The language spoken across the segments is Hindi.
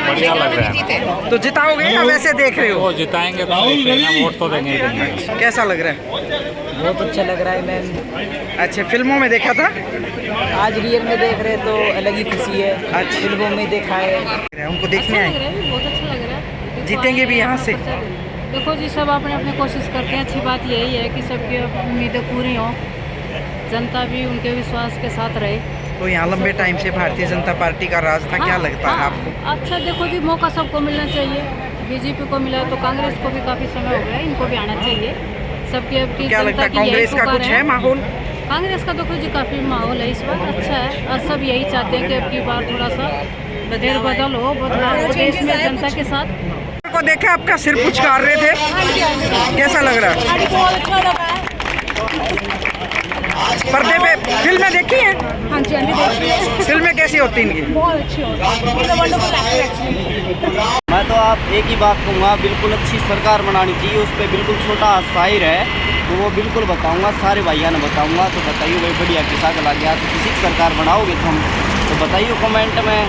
बढ़िया लग रहा है। तो जिताओगे या वैसे देख रहे हो? वो जिताएंगे तो वोट तो देंगे ही देंगे। कैसा लग रहा है? बहुत अच्छा लग रहा है मैम। अच्छा, फिल्मों में देखा था? आज रियल में देख रहे तो अलग ही खुशी है। आज फिल्मों में देखा है, उनको देखने अच्छा लग आए। रहा है, बहुत अच्छा लग रहा है। जीतेंगे भी यहाँ से? देखो जी, सब अपने अपने कोशिश करते हैं। अच्छी बात यही है कि सबकी उम्मीदें पूरी हों, जनता भी उनके विश्वास के साथ रहे। तो यहाँ लंबे टाइम से भारतीय जनता पार्टी का राज था, क्या हाँ, लगता है हाँ, आपको? अच्छा देखो जी, मौका सबको मिलना चाहिए। बीजेपी को मिला तो कांग्रेस को भी काफ़ी समय हो गया, इनको भी आना चाहिए। सबकी अब की क्या लगता है, जनता की यही कांग्रेस का पुकार कुछ है माहौल? कांग्रेस का देखो जी काफ़ी माहौल है इस बार, अच्छा है। और सब यही चाहते हैं कि अब की बार थोड़ा सा फेर बदल हो, बदलाव हो देश में जनता के साथ। को देखा, आपका सिर पुचकार रहे थे, कैसा लग रहा है? पर्दे पे फिल्में देखी हैं? हाँ जी, फिल्में कैसी होती हैं इनकी? बहुत अच्छी होती है। मैं तो आप एक ही बात कहूँगा, बिल्कुल अच्छी सरकार बनानी चाहिए। उस पर बिल्कुल छोटा शायर है तो वो बिल्कुल बताऊँगा, सारे भाइयों ने बताऊँगा। तो बताइए भाई, बढ़िया किसा का लग गया तो किसी की सरकार बनाओगे तुम तो बताइए कमेंट में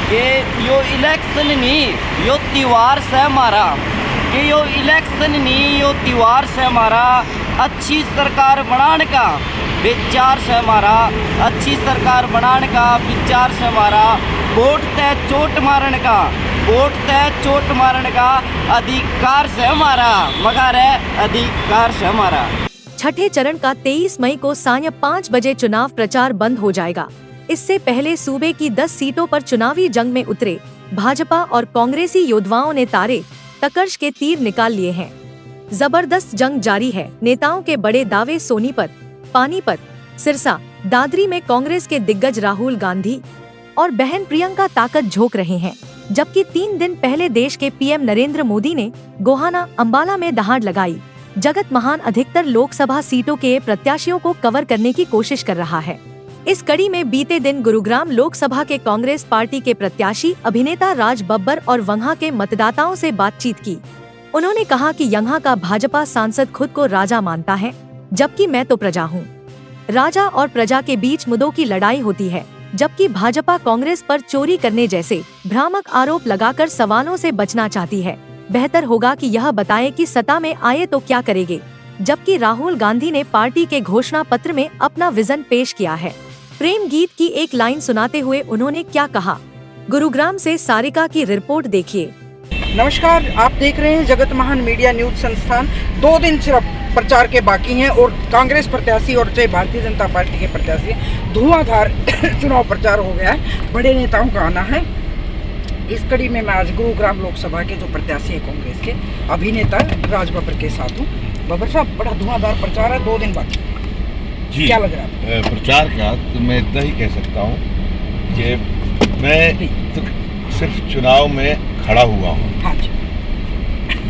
कि यो इलेक्शन नहीं यो त्यौहार से हमारा, कि यो इलेक्शन नहीं यो त्यौहार से हमारा, अच्छी सरकार बनाने का विचार से हमारा, अच्छी सरकार बनाने का विचार से हमारा, वोट तय चोट मारने का, वोट तय चोट मारने का अधिकार से हमारा, मगर है अधिकार से हमारा। छठे चरण का 23 मई को सांय 5 बजे चुनाव प्रचार बंद हो जाएगा। इससे पहले सूबे की 10 सीटों पर चुनावी जंग में उतरे भाजपा और कांग्रेसी योद्धाओं ने तारे तकर्ष के तीर निकाल लिए हैं। जबरदस्त जंग जारी है। नेताओं के बड़े दावे सोनीपत, पानीपत, सिरसा, दादरी में कांग्रेस के दिग्गज राहुल गांधी और बहन प्रियंका ताकत झोंक रहे हैं, जबकि 3 दिन पहले देश के पीएम नरेंद्र मोदी ने गोहाना, अंबाला में दहाड़ लगाई। जगत महान अधिकतर लोकसभा सीटों के प्रत्याशियों को कवर करने की कोशिश कर रहा है। इस कड़ी में बीते दिन गुरुग्राम लोकसभा के कांग्रेस पार्टी के प्रत्याशी अभिनेता राज बब्बर और वहां के मतदाताओं से बातचीत की। उन्होंने कहा कि यहाँ का भाजपा सांसद खुद को राजा मानता है, जबकि मैं तो प्रजा हूँ। राजा और प्रजा के बीच मुद्दों की लड़ाई होती है, जबकि भाजपा कांग्रेस पर चोरी करने जैसे भ्रामक आरोप लगाकर सवालों से बचना चाहती है। बेहतर होगा कि यह बताएं कि सत्ता में आए तो क्या करेंगे। जबकि राहुल गांधी ने पार्टी के घोषणा पत्र में अपना विजन पेश किया है। प्रेम गीत की एक लाइन सुनाते हुए उन्होंने क्या कहा, गुरुग्राम से सारिका की रिपोर्ट देखिए। नमस्कार, आप देख रहे हैं जगत महान मीडिया न्यूज संस्थान। 2 दिन सिर्फ प्रचार के बाकी हैं और कांग्रेस प्रत्याशी और चाहे भारतीय जनता पार्टी के प्रत्याशी धुआंधार चुनाव प्रचार हो गया है। बड़े नेताओं का आना है। इस कड़ी में मैं आज गुरुग्राम लोकसभा के जो प्रत्याशी है कांग्रेस के अभिनेता राज बब्बर के साथ हूँ। बब्बर साहब, बड़ा धुआंधार प्रचार है, 2 दिन बाकी जी। क्या लग रहा है प्रचार का? तो मैं इतना ही कह सकता हूँ कि मैं तो सिर्फ चुनाव में खड़ा हुआ हूँ। हाँ जी,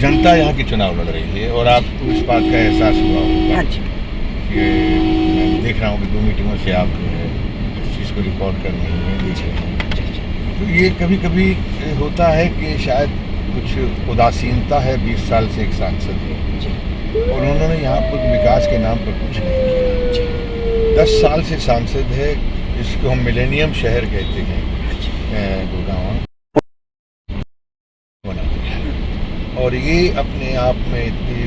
जनता यहाँ की चुनाव लड़ रही है और आपको इस बात का एहसास हुआ होगा। हाँ जी, कि मैं देख रहा हूँ कि 2 मीटिंगों से आप जो है इस चीज़ को रिकॉर्ड कर रहे हैं, देख रहे हैं। तो ये कभी कभी होता है कि शायद कुछ उदासीनता है। 20 साल से एक सांसद है और उन्होंने यहाँ पर विकास के नाम पर कुछ नहीं किया। 10 साल से सांसद है, जिसको हम मिलेनियम शहर कहते हैं, गुड़गांव बनाते हैं। और ये अपने आप में इतनी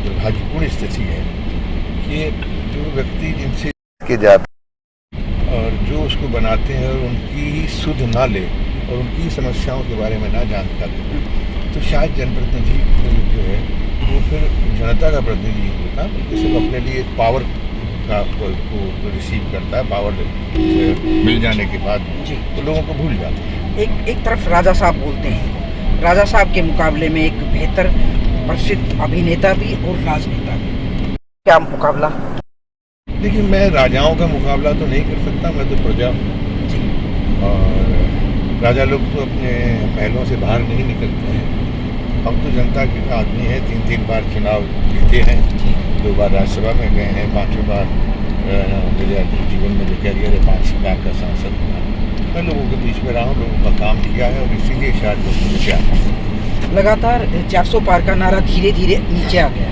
दुर्भाग्यपूर्ण स्थिति है कि जो व्यक्ति जिनसे के जाते और जो उसको बनाते हैं और उनकी सुध ना ले और उनकी समस्याओं के बारे में ना जानकारी दे, तो शायद जनप्रतिनिधि जो है वो फिर जनता का प्रतिनिधि होता है, बल्कि सिर्फ अपने लिए पावर का को रिसीव करता है। पावर मिल जाने के बाद तो लोगों को भूल जाते हैं। एक तरफ राजा साहब बोलते हैं, राजा साहब के मुकाबले में एक बेहतर प्रसिद्ध अभिनेता भी और राजनेता भी, क्या मुकाबला? देखिए, मैं राजाओं का मुकाबला तो नहीं कर सकता, मैं तो प्रजा हूँ और राजा लोग तो अपने महलों से बाहर नहीं निकलते हैं। हम तो जनता के आदमी हैं, 3 बार चुनाव जीते हैं, 2 बार राज्यसभा में गए हैं, 5वीं बार मेरे जीवन में जो कैरियर है 5 बार का सांसद हुआ। मैं लोगों के बीच में रहा हूँ, लोगों का काम किया है और इसीलिए शायद लोग मुझे प्यार करते हैं। लगातार 400 पार का नारा धीरे धीरे नीचे आ गया।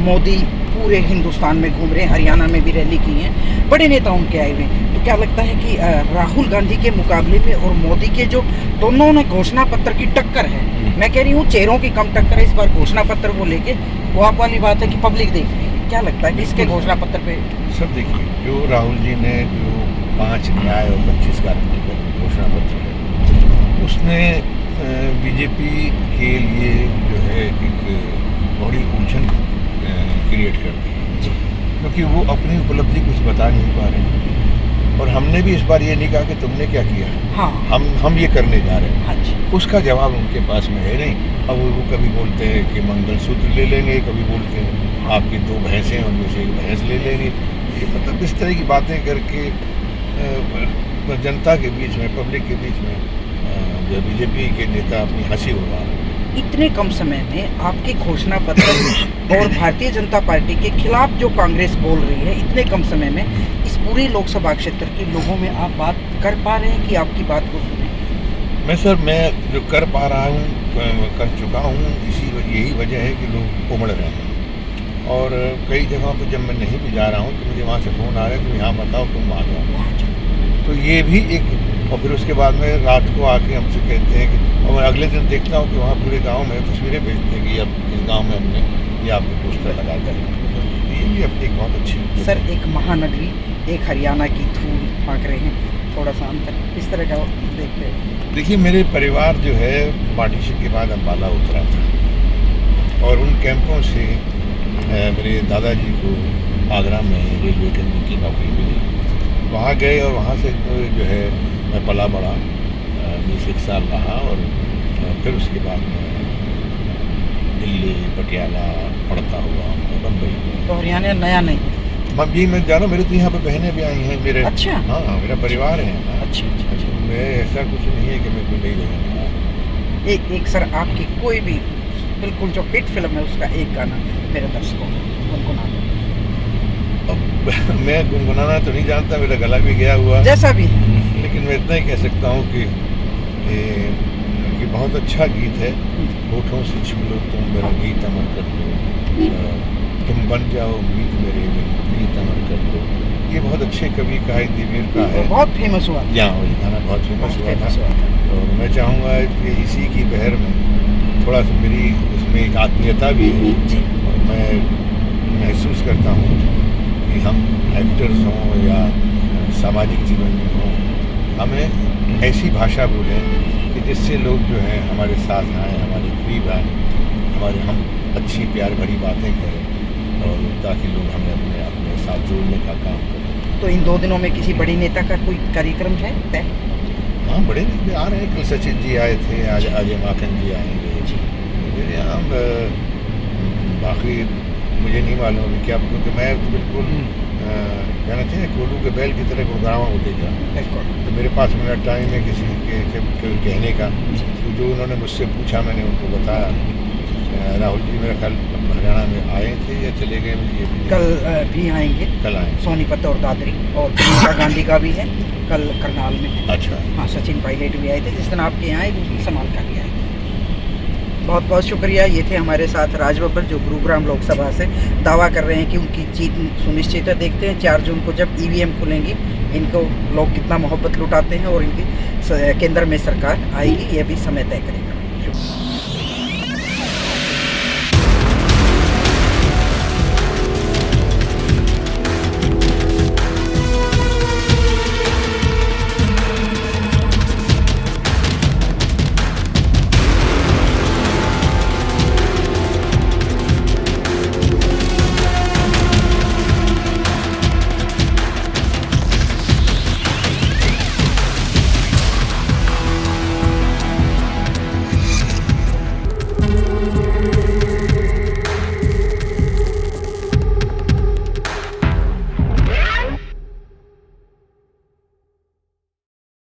मोदी पूरे हिंदुस्तान में घूम रहे हैं, हरियाणा में भी रैली की है, बड़े नेता उनके आए हुए हैं। तो तो क्या लगता है कि राहुल गांधी के मुकाबले में और मोदी के जो दोनों ने घोषणा पत्र की टक्कर है, मैं कह रही हूँ चेहरों की कम टक्कर है इस बार घोषणा पत्र को लेके, वो आप वाली बात है कि पब्लिक देख रही है, क्या लगता है किसके घोषणा पत्र पे? सब देखिए, जो राहुल जी ने जो 5 न्याय और 25 गारंटी का घोषणा पत्र है, उसने बीजेपी के लिए जो है एक बड़ी उलझन क्रिएट कर दी, क्योंकि वो अपनी उपलब्धि कुछ बता नहीं पा रहे हैं। और हमने भी इस बार ये नहीं कहा कि तुमने क्या किया, हाँ हम ये करने जा रहे हैं, हाँ जी। उसका जवाब उनके पास में है नहीं। अब वो कभी बोलते हैं कि मंगलसूत्र ले लेंगे, कभी बोलते हैं आपकी 2 भैंसें हैं उनमें से 1 भैंस ले लेंगे। ये मतलब इस तरह की बातें करके जनता के बीच में, पब्लिक के बीच में जो बीजेपी के नेता अपनी हंसी उड़ा रहे हैं। इतने कम समय में आपके घोषणा पत्र और भारतीय जनता पार्टी के खिलाफ जो कांग्रेस बोल रही है, इतने कम समय में इस पूरे लोकसभा क्षेत्र के लोगों में आप बात कर पा रहे हैं कि आपकी बात को सुने? मैं जो कर पा रहा हूँ, कर चुका हूँ, यही वजह है कि लोग उमड़ रहे हैं। और कई जगहों पर जब मैं नहीं भी जा रहा हूँ तो मुझे वहाँ से फ़ोन आ रहा है, तुम यहाँ बताओ, तुम आ जाओ। तो ये भी एक, और फिर उसके बाद में रात को आके हमसे कहते हैं कि, और मैं अगले दिन देखता हूँ कि वहाँ पूरे गांव में तस्वीरें भेजते हैं कि अब इस गांव में हमने ये आपको पोस्टर लगा कर। ये भी अब एक बहुत अच्छी। सर, एक महानगरी, एक हरियाणा की धूल फाँक रहे हैं, थोड़ा सा अंतर किस तरह का देखते हैं? देखिए, मेरे परिवार जो है पार्टीशन के बाद अम्बाला उतरा था, और उन कैंपों से मेरे दादाजी को आगरा में रेलवे कर्मी की नौकरी मिली, वहाँ गए और वहाँ से जो है मैं पला बड़ा 20 साल रहा, और फिर उसके बाद में दिल्ली, पटियाला पढ़ता हुआ बम्बई में। तो हरियाणा नया नहीं? मैं जा रहा हूँ, मेरे तो यहाँ पे बहनें भी आई हैं मेरे। अच्छा। हाँ, मेरा परिवार है। अच्छा अच्छा। मैं ऐसा कुछ नहीं है कि मैं कोई नहीं लगा। एक सर, आपकी कोई भी बिल्कुल जो हिट फिल्म है उसका एक गाना मेरे दर्शकों को गुनगुना दो। अब मैं गुनगुनाना तो नहीं जानता, मेरा गला भी गया हुआ, जैसा भी, लेकिन मैं इतना ही कह सकता हूँ कि बहुत अच्छा गीत है। होठों से छू लो तुम मेरा गीत अमर कर दो, तुम बन जाओ मीत मेरे गीत अमर कर दो। ये बहुत अच्छे कवि का है, दिवीर का है, बहुत फेमस हुआ। यहाँ वही गाना बहुत फेमस हुआ था। तो मैं चाहूँगा कि इसी की बहर में थोड़ा सा मेरी उसमें एक आत्मीयता भी है, और मैं महसूस करता हूँ कि हम एक्टर्स हों या सामाजिक जीवन में हों, हमें ऐसी भाषा बोलें कि जिससे लोग जो हैं हमारे साथ आएँ, हमारे करीब आएँ, हम अच्छी प्यार भरी बातें करें, और ताकि लोग हमें अपने साथ जोड़ने का काम करें। तो इन 2 दिनों में किसी बड़ी नेता का कोई कार्यक्रम है तय? हाँ, बड़े नेता आ रहे हैं। कल सचिन जी आए थे, आज अजय माकन जी आएंगे। मेरे यहाँ बाकी मुझे नहीं मालूम अभी क्या, क्योंकि मैं तो बिल्कुल कहना चाहिए कोलू के बैल की तरह गुड़गावा होते गया। तो मेरे पास मेरा टाइम है किसी के कहने का, तो जो उन्होंने मुझसे पूछा मैंने उनको बताया। राहुल जी मेरा ख्याल हरियाणा में आए थे या चले गए, मुझे कल भी आएंगे। कल आएंगे सोनीपत और दादरी, और प्रियंका गांधी का भी है कल करनाल में। अच्छा। हाँ, सचिन पायलट भी आए थे, जिस दिन आपके यहाँ आए वो भी संभाल कर भी आए। बहुत बहुत शुक्रिया। ये थे हमारे साथ राज बब्बर, जो गुरुग्राम लोकसभा से दावा कर रहे हैं कि उनकी जीत सुनिश्चित है। देखते हैं 4 जून को जब ईवीएम खुलेंगी, इनको लोग कितना मोहब्बत लुटाते हैं और इनकी केंद्र में सरकार आएगी, ये भी समय तय करेगा।